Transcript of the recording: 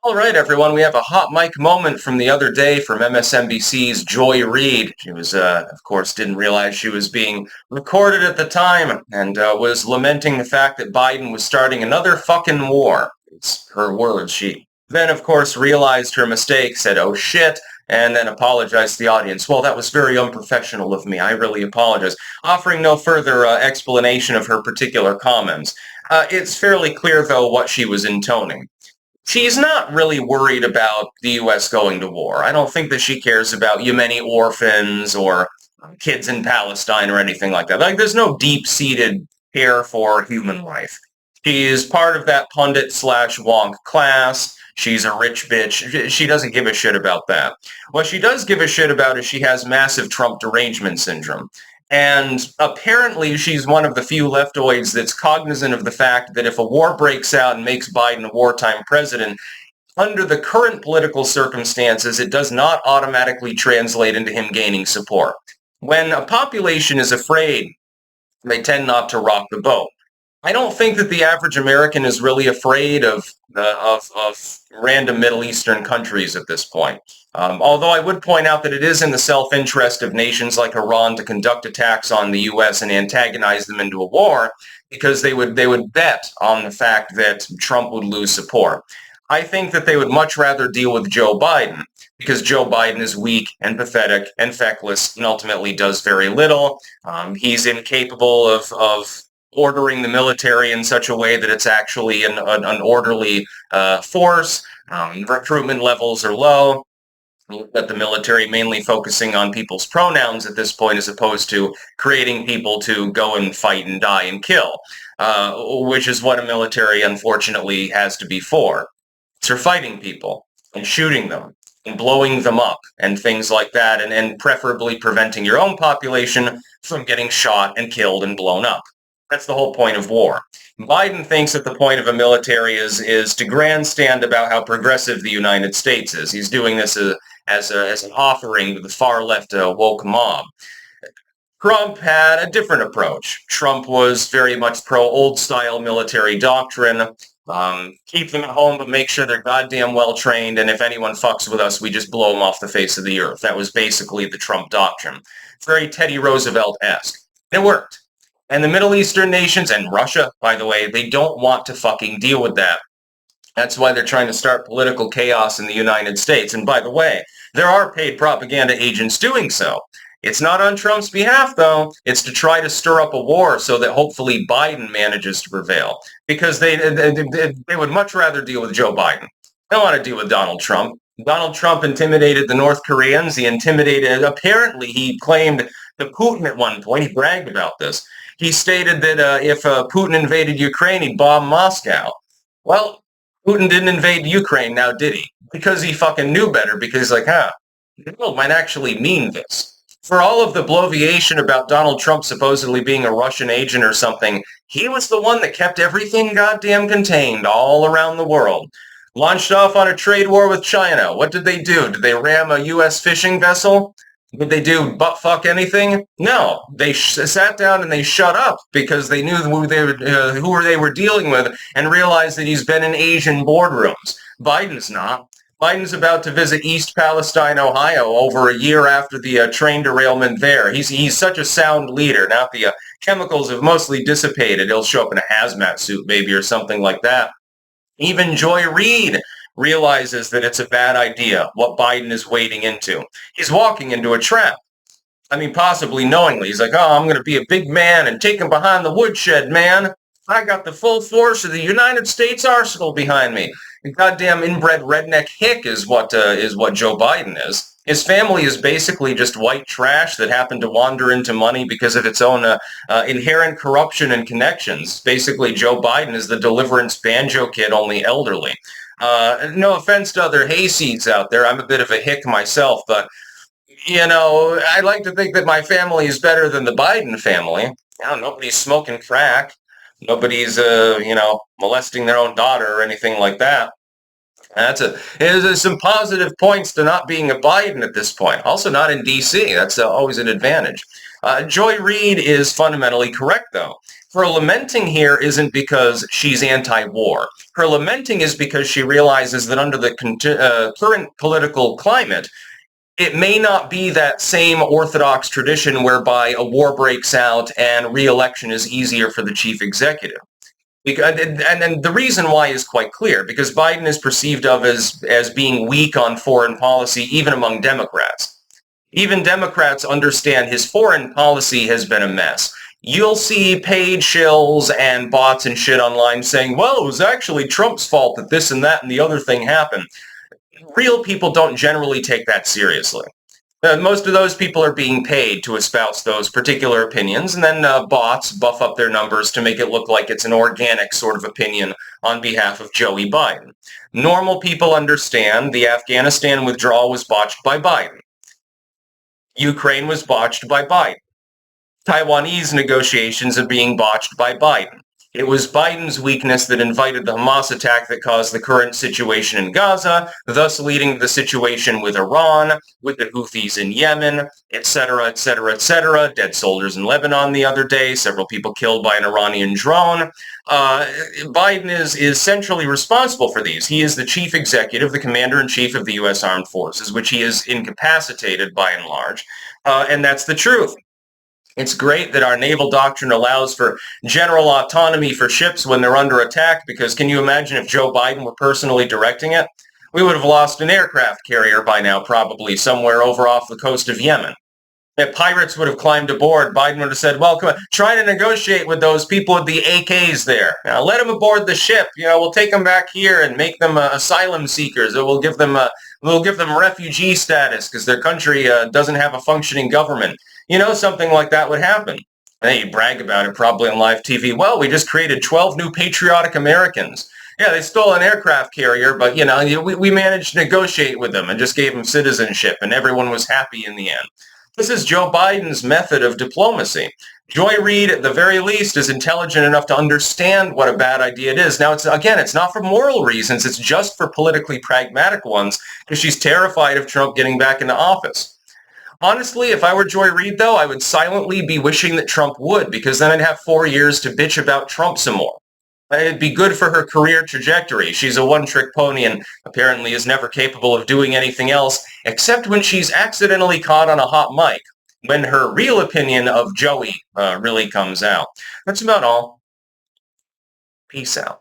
All right, everyone, we have a hot mic moment from the other day from MSNBC's Joyreid. She was, of course, didn't realize she was being recorded at the time and was lamenting the fact that Biden was starting another fucking war. It's her words. She then, of course, realized her mistake, said, oh shit, and then apologized to the audience. Well, that was very unprofessional of me. I really apologize. Offering no further explanation of her particular comments. It's fairly clear, though, what she was intoning. She's not really worried about the U.S. going to war. I don't think that she cares about Yemeni orphans or kids in Palestine or anything like that. Like, there's no deep-seated care for human life. She is part of that pundit slash wonk class. She's a rich bitch. She doesn't give a shit about that. What she does give a shit about is she has massive Trump derangement syndrome. And apparently she's one of the few leftoids that's cognizant of the fact that if a war breaks out and makes Biden a wartime president, under the current political circumstances, it does not automatically translate into him gaining support. When a population is afraid, they tend not to rock the boat. I don't think that the average American is really afraid of random Middle Eastern countries at this point. Although I would point out that it is in the self-interest of nations like Iran to conduct attacks on the U.S. and antagonize them into a war, because they would bet on the fact that Trump would lose support. I think that they would much rather deal with Joe Biden, because Joe Biden is weak and pathetic and feckless and ultimately does very little. He's incapable of ordering the military in such a way that it's actually an orderly force. Recruitment levels are low. That the military mainly focusing on people's pronouns at this point as opposed to creating people to go and fight and die and kill, which is what a military unfortunately has to be for. It's for fighting people and shooting them and blowing them up and things like that, and preferably preventing your own population from getting shot and killed and blown up. That's the whole point of war. Biden thinks that the point of a military is to grandstand about how progressive the United States is. He's doing this as an offering to the far left woke mob. Trump had a different approach. Trump was very much pro-old-style military doctrine. Keep them at home, but make sure they're goddamn well-trained, and if anyone fucks with us, we just blow them off the face of the earth. That was basically the Trump doctrine. Very Teddy Roosevelt-esque. It worked. And the Middle Eastern nations, and Russia, by the way, they don't want to fucking deal with that. That's why they're trying to start political chaos in the United States. And by the way, there are paid propaganda agents doing so. It's not on Trump's behalf, though. It's to try to stir up a war so that hopefully Biden manages to prevail. Because they would much rather deal with Joe Biden. They don't want to deal with Donald Trump. Donald Trump intimidated the North Koreans. Apparently he claimed to Putin at one point, he bragged about this. He stated that if Putin invaded Ukraine, he'd bomb Moscow. Well, Putin didn't invade Ukraine, now did he? Because he fucking knew better, because he's like, the world might actually mean this. For all of the bloviation about Donald Trump supposedly being a Russian agent or something, he was the one that kept everything goddamn contained all around the world. Launched off on a trade war with China. What did they do? Did they ram a U.S. fishing vessel? Did they do butt-fuck anything? No. They sat down and they shut up because they knew who they were dealing with and realized that he's been in Asian boardrooms. Biden's not. Biden's about to visit East Palestine, Ohio, over a year after the train derailment there. He's such a sound leader. Now that the chemicals have mostly dissipated, he'll show up in a hazmat suit, maybe, or something like that. Even Joyreid realizes that it's a bad idea, what Biden is wading into. He's walking into a trap. I mean, possibly knowingly. He's like, I'm going to be a big man and take him behind the woodshed, man. I got the full force of the United States arsenal behind me. The goddamn inbred redneck hick is what Joe Biden is. His family is basically just white trash that happened to wander into money because of its own inherent corruption and connections. Basically, Joe Biden is the Deliverance banjo kid, only elderly. No offense to other hayseeds out there. I'm a bit of a hick myself, but, I like to think that my family is better than the Biden family. Nobody's smoking crack. Nobody's, molesting their own daughter or anything like that. There's some positive points to not being a Biden at this point. Also not in D.C. That's always an advantage. Joyreid is fundamentally correct, though. Her lamenting here isn't because she's anti-war. Her lamenting is because she realizes that under the current political climate, it may not be that same orthodox tradition whereby a war breaks out and re-election is easier for the chief executive. And the reason why is quite clear, because Biden is perceived of as being weak on foreign policy, even among Democrats. Even Democrats understand his foreign policy has been a mess. You'll see paid shills and bots and shit online saying, well, it was actually Trump's fault that this and that and the other thing happened. Real people don't generally take that seriously. Most of those people are being paid to espouse those particular opinions, and then bots buff up their numbers to make it look like it's an organic sort of opinion on behalf of Joey Biden. Normal people understand the Afghanistan withdrawal was botched by Biden. Ukraine was botched by Biden. Taiwanese negotiations are being botched by Biden. It was Biden's weakness that invited the Hamas attack that caused the current situation in Gaza, thus leading to the situation with Iran, with the Houthis in Yemen, etc., etc., etc. Dead soldiers in Lebanon the other day, several people killed by an Iranian drone. Biden is centrally responsible for these. He is the chief executive, the commander-in-chief of the U.S. Armed Forces, which he is incapacitated by and large, and that's the truth. It's great that our naval doctrine allows for general autonomy for ships when they're under attack, because can you imagine if Joe Biden were personally directing it? We would have lost an aircraft carrier by now, probably somewhere over off the coast of Yemen. If pirates would have climbed aboard, Biden would have said, well, come on, try to negotiate with those people with the AKs there. Let them aboard the ship. We'll take them back here and make them asylum seekers. Or we'll give them refugee status because their country doesn't have a functioning government. Something like that would happen. And you brag about it probably on live TV. Well, we just created 12 new patriotic Americans. Yeah, they stole an aircraft carrier, but, we managed to negotiate with them and just gave them citizenship, and everyone was happy in the end. This is Joe Biden's method of diplomacy. Joyreid, at the very least, is intelligent enough to understand what a bad idea it is. Now, it's not for moral reasons. It's just for politically pragmatic ones, because she's terrified of Trump getting back into office. Honestly, if I were Joyreid, though, I would silently be wishing that Trump would, because then I'd have 4 years to bitch about Trump some more. It'd be good for her career trajectory. She's a one-trick pony and apparently is never capable of doing anything else, except when she's accidentally caught on a hot mic, when her real opinion of Joey really comes out. That's about all. Peace out.